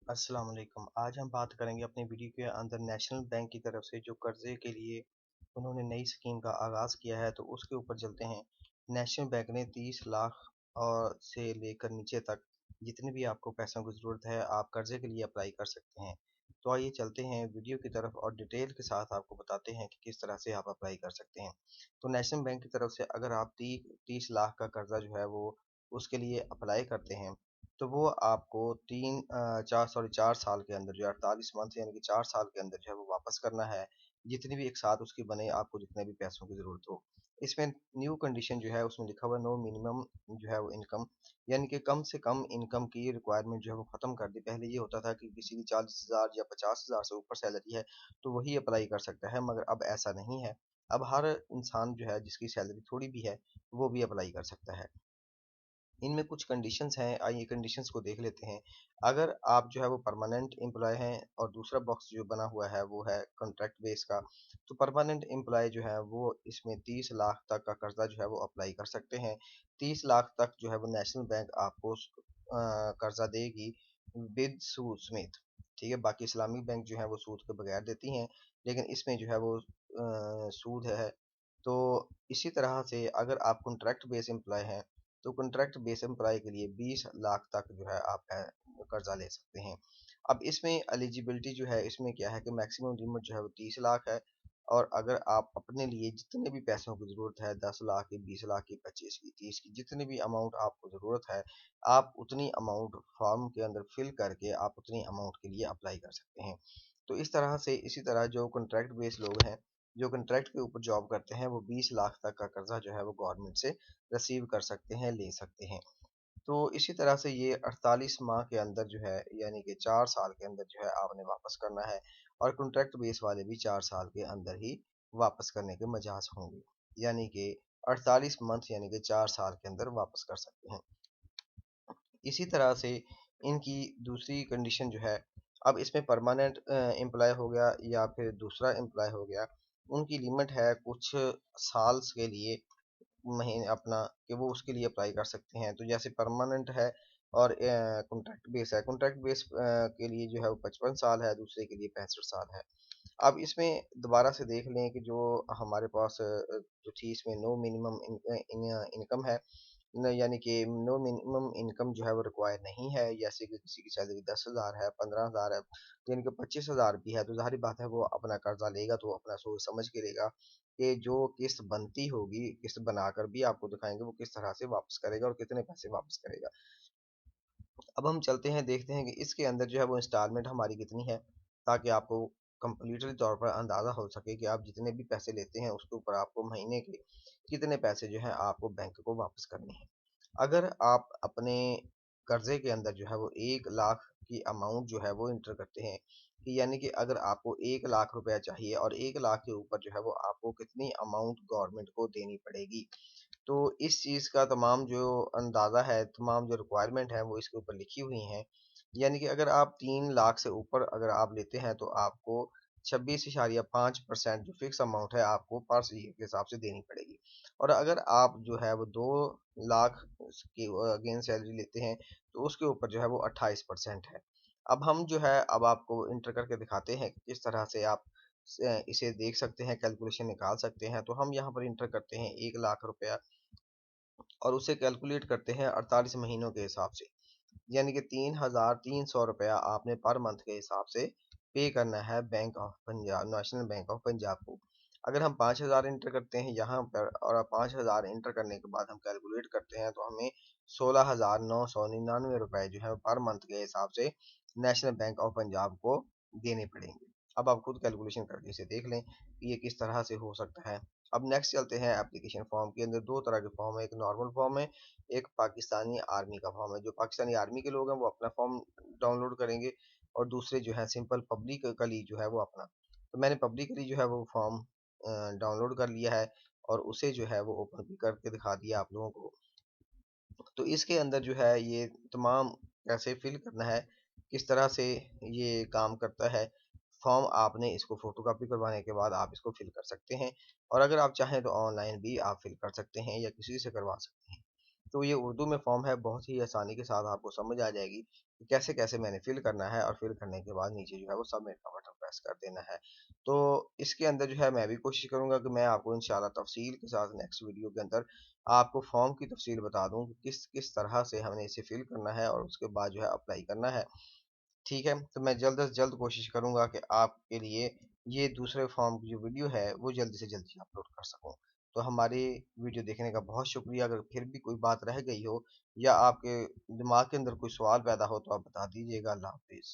अस्सलाम वालेकुम। आज हम बात करेंगे अपनी वीडियो के अंदर नेशनल बैंक की तरफ से जो कर्ज़े के लिए उन्होंने नई स्कीम का आगाज़ किया है, तो उसके ऊपर चलते हैं। नेशनल बैंक ने 30 लाख से लेकर नीचे तक जितने भी आपको पैसों की ज़रूरत है, आप कर्ज़े के लिए अप्लाई कर सकते हैं। तो आइए चलते हैं वीडियो की तरफ और डिटेल के साथ आपको बताते हैं कि किस तरह से आप अप्लाई कर सकते हैं। तो नेशनल बैंक की तरफ से अगर आप 30 लाख का कर्ज़ा जो है वो उसके लिए अप्लाई करते हैं, तो वो आपको 4 साल के अंदर जो है 48 मंथ यानी कि 4 साल के अंदर जो है वो वापस करना है, जितनी भी एक साथ उसकी बने आपको जितने भी पैसों की ज़रूरत हो। इसमें न्यू कंडीशन जो है उसमें लिखा हुआ है नो मिनिमम जो है वो इनकम, यानी कि कम से कम इनकम की रिक्वायरमेंट जो है वो ख़त्म कर दी। पहले ये होता था कि किसी की 40,000 या 50,000 से ऊपर सैलरी है, तो वही अप्लाई कर सकता है, मगर अब ऐसा नहीं है। अब हर इंसान जो है जिसकी सैलरी थोड़ी भी है, वो भी अप्लाई कर सकता है। इनमें कुछ कंडीशंस हैं, आइए कंडीशंस को देख लेते हैं। अगर आप जो है वो परमानेंट एम्प्लॉय हैं और दूसरा बॉक्स जो बना हुआ है वो है कॉन्ट्रैक्ट बेस का, तो परमानेंट एम्प्लॉय जो है वो इसमें 30 लाख तक का कर्जा जो है वो अप्लाई कर सकते हैं। 30 लाख तक जो है वो नेशनल बैंक आपको कर्जा देगी विद सूद समेत। ठीक है, बाकी इस्लामिक बैंक जो है वो सूद के बगैर देती हैं, लेकिन इसमें जो है वो सूद है। तो इसी तरह से अगर आप कॉन्ट्रैक्ट बेस एम्प्लॉय हैं, तो कॉन्ट्रैक्ट बेस एम्प्लॉय के लिए 20 लाख तक जो है आप कर्जा ले सकते हैं। अब इसमें एलिजिबिलिटी जो है इसमें क्या है कि मैक्सिमम लिमिट जो है वो 30 लाख है, और अगर आप अपने लिए जितने भी पैसों की ज़रूरत है, 10 लाख की, 20 लाख की, 25 की, 30 की, जितनी भी अमाउंट आपको ज़रूरत है, आप उतनी अमाउंट फॉर्म के अंदर फिल करके आप उतनी अमाउंट के लिए अप्लाई कर सकते हैं। तो इस तरह से इसी तरह जो कॉन्ट्रैक्ट बेस लोग हैं, जो कॉन्ट्रैक्ट के ऊपर जॉब करते हैं, वो 20 लाख तक का कर्जा जो है वो गवर्नमेंट से रिसीव कर सकते हैं, ले सकते हैं। तो इसी तरह से ये 48 माह के अंदर जो है, यानी कि 4 साल के अंदर जो है आपने वापस करना है, और कॉन्ट्रैक्ट बेस वाले भी 4 साल के अंदर ही वापस करने के मजाज होंगे, यानी कि 48 मंथ यानी कि 4 साल के अंदर वापस कर सकते हैं। इसी तरह से इनकी दूसरी कंडीशन जो है, अब इसमें परमानेंट एम्प्लॉय हो गया या फिर दूसरा एम्प्लॉय हो गया, उनकी लिमिट है कुछ साल्स के लिए, महीने अपना, कि वो उसके लिए अप्लाई कर सकते हैं। तो जैसे परमानेंट है और कॉन्ट्रैक्ट बेस है, कॉन्ट्रैक्ट बेस के लिए जो है वो 55 साल है, दूसरे के लिए 65 साल है। अब इसमें दोबारा से देख लें कि जो हमारे पास जो थी इसमें नो मिनिमम इनकम है, यानी कि नो मिनिमम इनकम जो है वो रिक्वायर नहीं है। जैसे कि किसी की सैलरी 10,000 है, 15,000 है, यानी कि 25,000 भी है, तो जाहिर बात है वो अपना कर्जा लेगा तो अपना सोच समझ के लेगा कि जो किस्त बनती होगी, किस्त बनाकर भी आपको दिखाएंगे वो किस तरह से वापस करेगा और कितने पैसे वापस करेगा। अब हम चलते हैं, देखते हैं कि इसके अंदर जो है वो इंस्टॉलमेंट हमारी कितनी है, ताकि आपको कंप्लीटली तौर पर अंदाज़ा हो सके कि आप जितने भी पैसे लेते हैं उसके ऊपर आपको महीने के कितने पैसे जो है आपको बैंक को वापस करने हैं। अगर आप अपने कर्जे के अंदर जो है वो 1 लाख की अमाउंट जो है वो इंटर करते हैं, कि यानी कि अगर आपको 1 लाख रुपया चाहिए और 1 लाख के ऊपर जो है वो आपको कितनी अमाउंट गवर्नमेंट को देनी पड़ेगी, तो इस चीज़ का तमाम जो अंदाज़ा है, तमाम जो रिक्वायरमेंट है वो इसके ऊपर लिखी हुई हैं। यानी कि अगर आप 3 लाख से ऊपर अगर आप लेते हैं, तो आपको 26.5% जो फिक्स अमाउंट है आपको पर ईयर के हिसाब से देनी पड़ेगी। और अगर आप जो है वो 2 लाख के अगेन सैलरी लेते हैं, तो उसके ऊपर जो है वो 28% है। अब हम जो है अब आपको इंटर करके दिखाते हैं कि किस तरह से आप इसे देख सकते हैं, कैलकुलेशन निकाल सकते हैं। तो हम यहाँ पर इंटर करते हैं 1 लाख रुपया, और उसे कैलकुलेट करते हैं 48 महीनों के हिसाब से, यानी कि 3,300 रुपया आपने पर मंथ के हिसाब से पे करना है bank of Punjab, national bank of Punjab को। अगर हम 5,000 इंटर करते हैं यहाँ पर, और 5,000 इंटर करने के बाद हम कैलकुलेट करते हैं, तो हमें 16,999 रुपए जो है पर मंथ के हिसाब से नेशनल बैंक ऑफ पंजाब को देने पड़ेंगे। अब आप खुद कैलकुलेशन करके इसे देख लें कि ये किस तरह से हो सकता है। अब नेक्स्ट चलते हैं एप्लीकेशन फॉर्म के अंदर। दो तरह के फॉर्म है, एक नॉर्मल फॉर्म है, एक पाकिस्तानी आर्मी का फॉर्म है। जो पाकिस्तानी आर्मी के लोग हैं वो अपना फॉर्म डाउनलोड करेंगे, और दूसरे जो है सिंपल पब्लिकली जो है वो अपना। तो मैंने पब्लिकली जो है वो फॉर्म डाउनलोड कर लिया है, और उसे जो है वो ओपन भी करके दिखा दिया आप लोगों को। तो इसके अंदर जो है ये तमाम कैसे फिल करना है, किस तरह से ये काम करता है, फॉर्म आपने इसको फोटोकॉपी करवाने के बाद आप इसको फिल कर सकते हैं, और अगर आप चाहें तो ऑनलाइन भी आप फिल कर सकते हैं या किसी से करवा सकते हैं। तो ये उर्दू में फॉर्म है, बहुत ही आसानी के साथ आपको समझ आ जाएगी कि कैसे-कैसे मैंने फिल करना है और फिल करने के बाद नीचे जो है वो सबमिट का बटन प्रेस कर देना है। तो इसके अंदर जो है मैं भी कोशिश करूँगा कि मैं आपको इंशाल्लाह तफ़सील के साथ नेक्स्ट वीडियो के अंदर आपको फॉर्म की तफ़सील बता दूँ कि किस तरह से हमने इसे फिल करना है और उसके बाद जो है अप्लाई करना है। ठीक है? तो मैं जल्द से जल्द कोशिश करूँगा कि आपके लिए ये दूसरे फॉर्म की जो वीडियो है, वो जल्दी से जल्दी अपलोड कर सकूँ। तो हमारी वीडियो देखने का बहुत शुक्रिया। अगर फिर भी कोई बात रह गई हो या आपके दिमाग के अंदर कोई सवाल पैदा हो, तो आप बता दीजिएगा। अल्लाह हाफ़िज़।